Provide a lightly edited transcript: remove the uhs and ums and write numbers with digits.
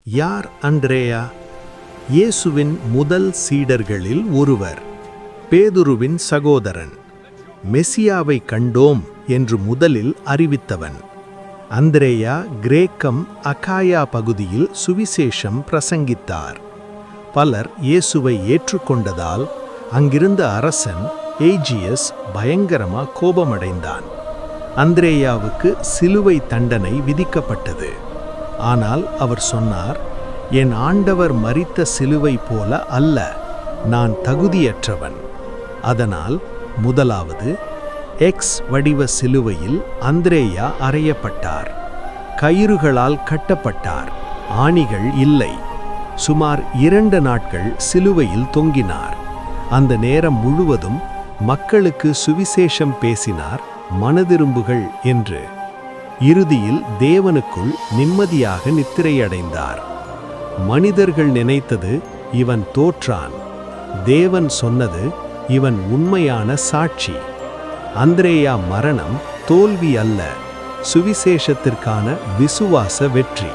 யார் அந்திரேயா? இயேசுவின் முதல் சீடர்களில் ஒருவர், பேதுருவின் சகோதரன், மெசியாவை கண்டோம் என்று முதலில் அறிவித்தவன். அந்திரேயா கிரேக்கம் அகாயா பகுதியில் சுவிசேஷம் பிரசங்கித்தார். பலர் இயேசுவை ஏற்றுக்கொண்டதால் அங்கிருந்த அரசன் ஏஜியஸ் பயங்கரமா கோபமடைந்தான். அந்திரேயாவுக்கு சிலுவை தண்டனை விதிக்கப்பட்டது. ஆனால் அவர் சொன்னார், என் ஆண்டவர் மரித்த சிலுவை போல அல்ல, நான் தகுதியற்றவன். அதனால் முதலாவது எக்ஸ் வடிவ சிலுவையில் அந்திரேயா அறையப்பட்டார். கயிறுகளால் கட்டப்பட்டார், ஆணிகள் இல்லை. சுமார் 2 நாட்கள் சிலுவையில் தொங்கினார். அந்த நேரம் முழுவதும் மக்களுக்கு சுவிசேஷம் பேசினார், மனதிரும்புகள் என்று. இறுதியில் தேவனுக்குள் நிம்மதியாக நித்திரையடைந்தார். மனிதர்கள் நினைத்தது, இவன் தோற்றான். தேவன் சொன்னது, இவன் உண்மையான சாட்சி. அந்திரேயா மரணம் தோல்வி அல்ல, சுவிசேஷத்திற்கான விசுவாச வெற்றி.